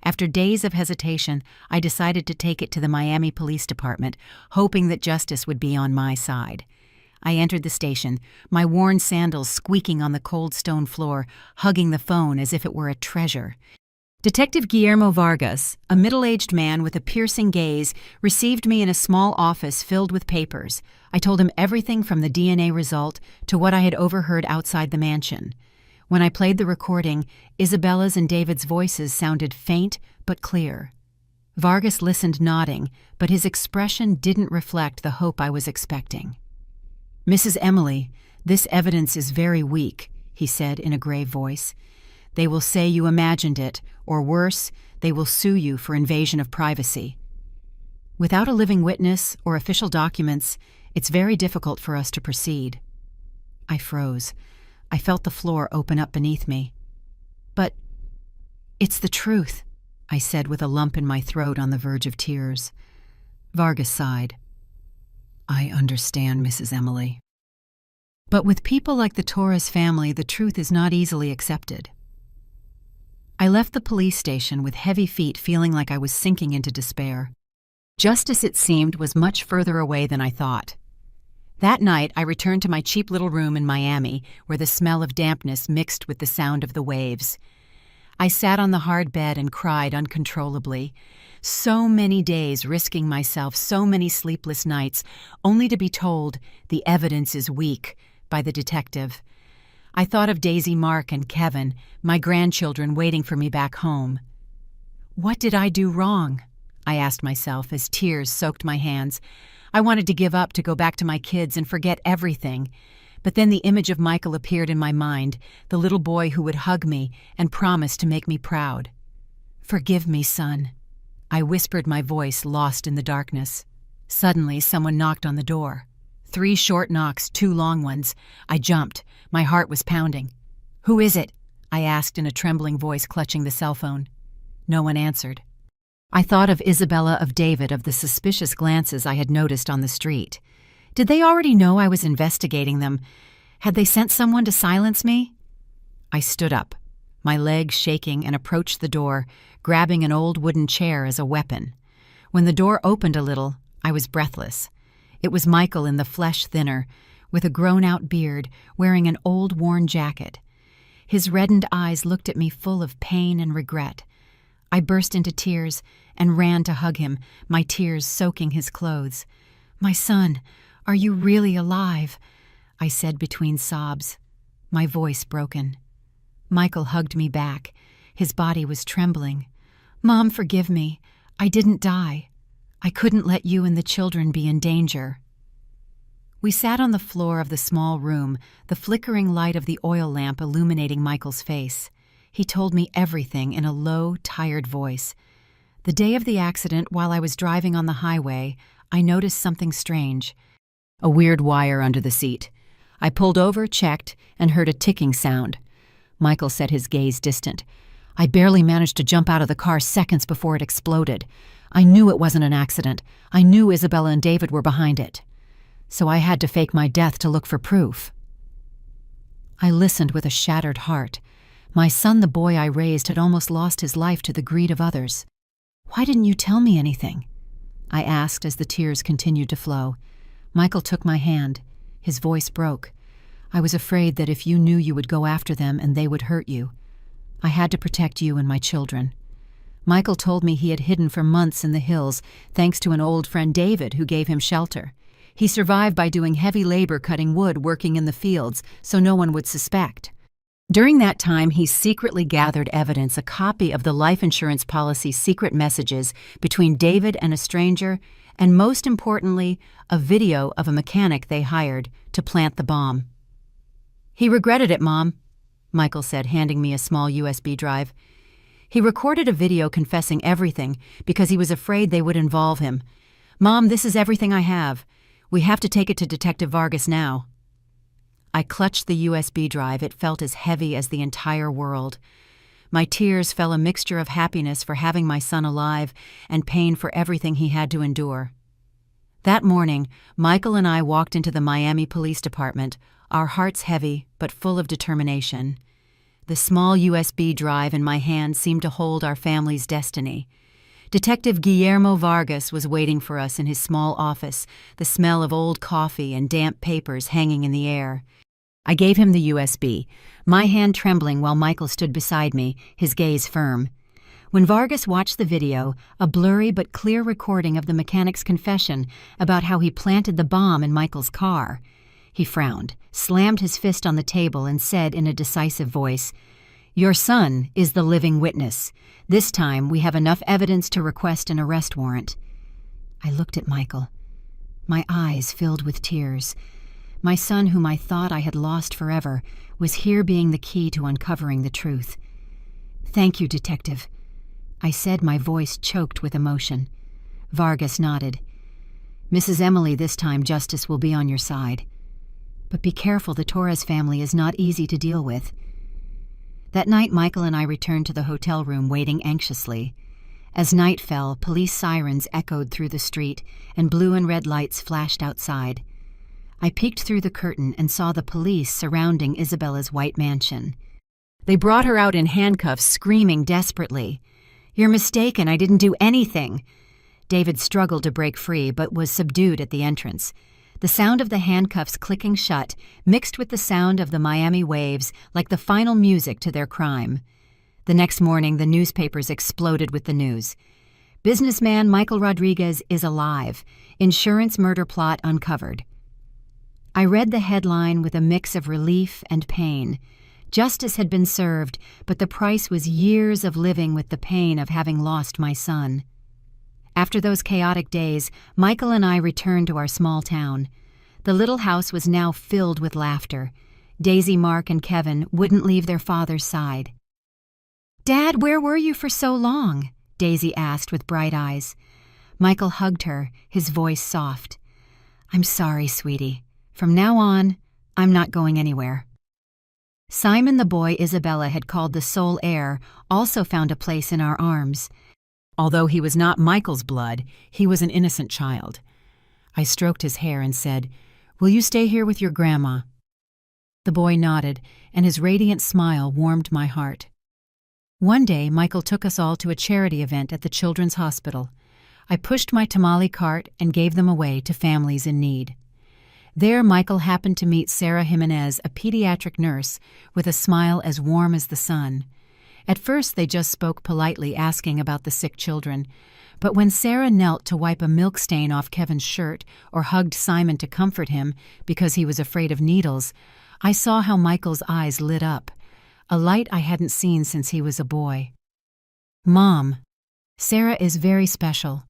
After days of hesitation, I decided to take it to the Miami Police Department, hoping that justice would be on my side. I entered the station, my worn sandals squeaking on the cold stone floor, hugging the phone as if it were a treasure. Detective Guillermo Vargas, a middle-aged man with a piercing gaze, received me in a small office filled with papers. I told him everything from the DNA result to what I had overheard outside the mansion. When I played the recording, Isabella's and David's voices sounded faint but clear. Vargas listened, nodding, but his expression didn't reflect the hope I was expecting. "Mrs. Emily, this evidence is very weak," he said in a grave voice. "They will say you imagined it, or worse, they will sue you for invasion of privacy. Without a living witness or official documents, it's very difficult for us to proceed." I froze. I felt the floor open up beneath me. "But it's the truth," I said with a lump in my throat on the verge of tears. Vargas sighed. "I understand, Mrs. Emily. But with people like the Torres family, the truth is not easily accepted." I left the police station with heavy feet, feeling like I was sinking into despair. Justice, it seemed, was much further away than I thought. That night, I returned to my cheap little room in Miami, where the smell of dampness mixed with the sound of the waves. I sat on the hard bed and cried uncontrollably. So many days risking myself, so many sleepless nights, only to be told the evidence is weak by the detective. I thought of Daisy, Mark, and Kevin, my grandchildren waiting for me back home. What did I do wrong? I asked myself as tears soaked my hands. I wanted to give up, to go back to my kids and forget everything. But then the image of Michael appeared in my mind, the little boy who would hug me and promise to make me proud. "Forgive me, son," I whispered, my voice lost in the darkness. Suddenly, someone knocked on the door. 3 short knocks, 2 long ones. I jumped. My heart was pounding. "Who is it?" I asked in a trembling voice, clutching the cell phone. No one answered. I thought of Isabella, of David, of the suspicious glances I had noticed on the street. Did they already know I was investigating them? Had they sent someone to silence me? I stood up, my legs shaking, and approached the door, grabbing an old wooden chair as a weapon. When the door opened a little, I was breathless. It was Michael, in the flesh thinner, with a grown-out beard, wearing an old worn jacket. His reddened eyes looked at me full of pain and regret. I burst into tears and ran to hug him, my tears soaking his clothes. "My son, are you really alive?" I said between sobs, my voice broken. Michael hugged me back. His body was trembling. "Mom, forgive me. I didn't die. I couldn't let you and the children be in danger." We sat on the floor of the small room, the flickering light of the oil lamp illuminating Michael's face. He told me everything in a low, tired voice. The day of the accident, while I was driving on the highway, I noticed something strange. A weird wire under the seat. I pulled over, checked, and heard a ticking sound. Michael set his gaze distant. "I barely managed to jump out of the car seconds before it exploded. I knew it wasn't an accident. I knew Isabella and David were behind it. So I had to fake my death to look for proof." I listened with a shattered heart. My son, the boy I raised, had almost lost his life to the greed of others. "Why didn't you tell me anything?" I asked as the tears continued to flow. Michael took my hand. His voice broke. "I was afraid that if you knew, you would go after them and they would hurt you. I had to protect you and my children." Michael told me he had hidden for months in the hills, thanks to an old friend David who gave him shelter. He survived by doing heavy labor cutting wood, working in the fields, so no one would suspect. During that time, he secretly gathered evidence, a copy of the life insurance policy's secret messages between David and a stranger, and most importantly, a video of a mechanic they hired to plant the bomb. "He regretted it, Mom," Michael said, handing me a small USB drive. "He recorded a video confessing everything because he was afraid they would involve him. Mom, this is everything I have. We have to take it to Detective Vargas now." I clutched the USB drive. It felt as heavy as the entire world. My tears fell, a mixture of happiness for having my son alive and pain for everything he had to endure. That morning, Michael and I walked into the Miami Police Department, our hearts heavy but full of determination. The small USB drive in my hand seemed to hold our family's destiny. Detective Guillermo Vargas was waiting for us in his small office, the smell of old coffee and damp papers hanging in the air. I gave him the USB, my hand trembling while Michael stood beside me, his gaze firm. When Vargas watched the video, a blurry but clear recording of the mechanic's confession about how he planted the bomb in Michael's car, he frowned, slammed his fist on the table, and said in a decisive voice, "Your son is the living witness. This time we have enough evidence to request an arrest warrant." I looked at Michael. My eyes filled with tears. My son, whom I thought I had lost forever, was here being the key to uncovering the truth. "Thank you, Detective," I said, my voice choked with emotion. Vargas nodded. "Mrs. Emily, this time justice will be on your side. But be careful, the Torres family is not easy to deal with." That night, Michael and I returned to the hotel room, waiting anxiously. As night fell, police sirens echoed through the street, and blue and red lights flashed outside. I peeked through the curtain and saw the police surrounding Isabella's white mansion. They brought her out in handcuffs, screaming desperately. "You're mistaken, I didn't do anything." David struggled to break free, but was subdued at the entrance. The sound of the handcuffs clicking shut mixed with the sound of the Miami waves like the final music to their crime. The next morning, the newspapers exploded with the news. "Businessman Michael Rodriguez is alive. Insurance murder plot uncovered." I read the headline with a mix of relief and pain. Justice had been served, but the price was years of living with the pain of having lost my son. After those chaotic days, Michael and I returned to our small town. The little house was now filled with laughter. Daisy, Mark, and Kevin wouldn't leave their father's side. "Dad, where were you for so long?" Daisy asked with bright eyes. Michael hugged her, his voice soft. "I'm sorry, sweetie. From now on, I'm not going anywhere." Simon, the boy Isabella had called the sole heir, also found a place in our arms. Although he was not Michael's blood, he was an innocent child. I stroked his hair and said, "Will you stay here with your grandma?" The boy nodded, and his radiant smile warmed my heart. One day, Michael took us all to a charity event at the Children's Hospital. I pushed my tamale cart and gave them away to families in need. There, Michael happened to meet Sarah Jimenez, a pediatric nurse with a smile as warm as the sun. At first they just spoke politely, asking about the sick children. But when Sarah knelt to wipe a milk stain off Kevin's shirt or hugged Simon to comfort him because he was afraid of needles, I saw how Michael's eyes lit up, a light I hadn't seen since he was a boy. "Mom, Sarah is very special."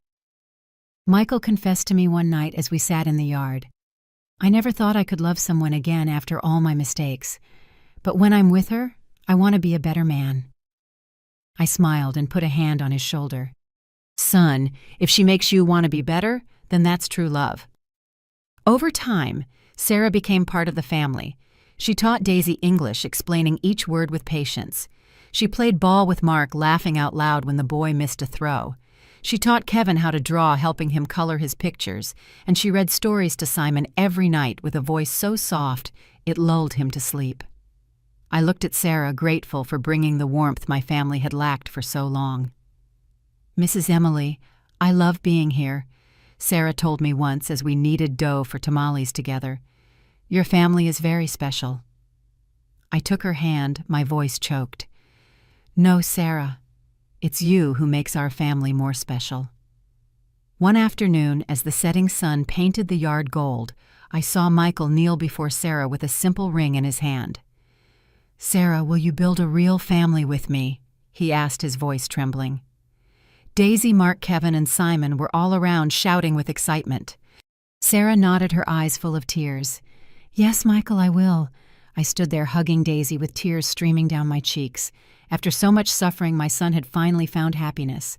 Michael confessed to me one night as we sat in the yard. "I never thought I could love someone again after all my mistakes. But when I'm with her, I want to be a better man." I smiled and put a hand on his shoulder. "Son, if she makes you want to be better, then that's true love." Over time, Sarah became part of the family. She taught Daisy English, explaining each word with patience. She played ball with Mark, laughing out loud when the boy missed a throw. She taught Kevin how to draw, helping him color his pictures, and she read stories to Simon every night with a voice so soft it lulled him to sleep. I looked at Sarah, grateful for bringing the warmth my family had lacked for so long. "Mrs. Emily, I love being here," Sarah told me once as we kneaded dough for tamales together. "Your family is very special." I took her hand, my voice choked. "No, Sarah, it's you who makes our family more special." One afternoon, as the setting sun painted the yard gold, I saw Michael kneel before Sarah with a simple ring in his hand. "Sarah, will you build a real family with me?" he asked, his voice trembling. Daisy, Mark, Kevin, and Simon were all around shouting with excitement. Sarah nodded, her eyes full of tears. "Yes, Michael, I will." I stood there hugging Daisy with tears streaming down my cheeks. After so much suffering, my son had finally found happiness.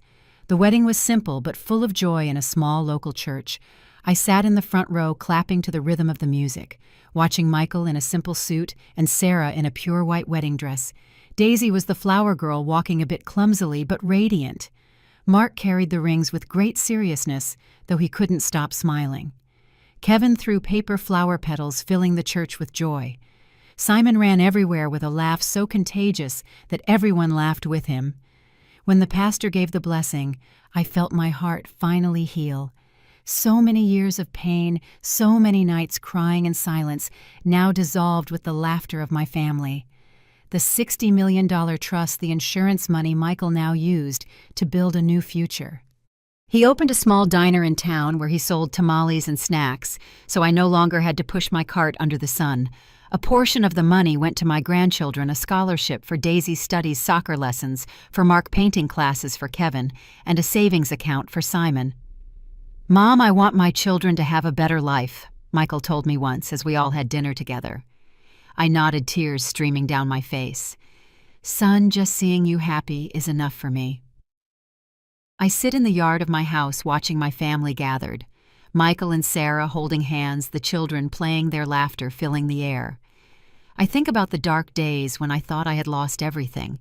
The wedding was simple but full of joy in a small local church. I sat in the front row clapping to the rhythm of the music, watching Michael in a simple suit and Sarah in a pure white wedding dress. Daisy was the flower girl, walking a bit clumsily but radiant. Mark carried the rings with great seriousness, though he couldn't stop smiling. Kevin threw paper flower petals, filling the church with joy. Simon ran everywhere with a laugh so contagious that everyone laughed with him. When the pastor gave the blessing, I felt my heart finally heal. So many years of pain, so many nights crying in silence, now dissolved with the laughter of my family. The $60 million trust, the insurance money Michael now used to build a new future. He opened a small diner in town where he sold tamales and snacks, so I no longer had to push my cart under the sun. A portion of the money went to my grandchildren, a scholarship for Daisy's studies, soccer lessons, for Mark painting classes for Kevin, and a savings account for Simon. "Mom, I want my children to have a better life," Michael told me once as we all had dinner together. I nodded, tears streaming down my face. "Son, just seeing you happy is enough for me." I sit in the yard of my house watching my family gathered. Michael and Sarah holding hands, the children playing, their laughter filling the air. I think about the dark days when I thought I had lost everything.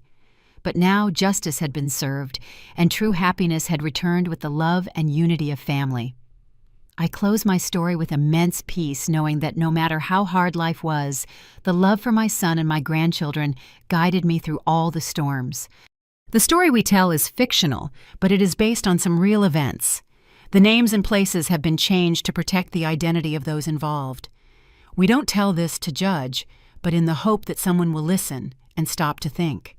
But now justice had been served, and true happiness had returned with the love and unity of family. I close my story with immense peace, knowing that no matter how hard life was, the love for my son and my grandchildren guided me through all the storms. The story we tell is fictional, but it is based on some real events. The names and places have been changed to protect the identity of those involved. We don't tell this to judge, but in the hope that someone will listen and stop to think.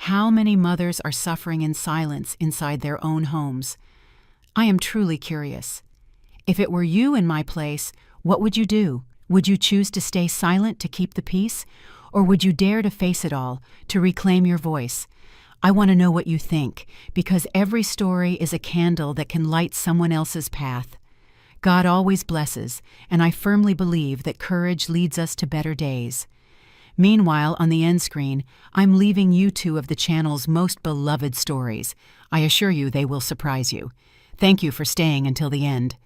How many mothers are suffering in silence inside their own homes? I am truly curious. If it were you in my place, what would you do? Would you choose to stay silent to keep the peace? Or would you dare to face it all, to reclaim your voice? I want to know what you think, because every story is a candle that can light someone else's path. God always blesses, and I firmly believe that courage leads us to better days. Meanwhile, on the end screen, I'm leaving you two of the channel's most beloved stories. I assure you they will surprise you. Thank you for staying until the end.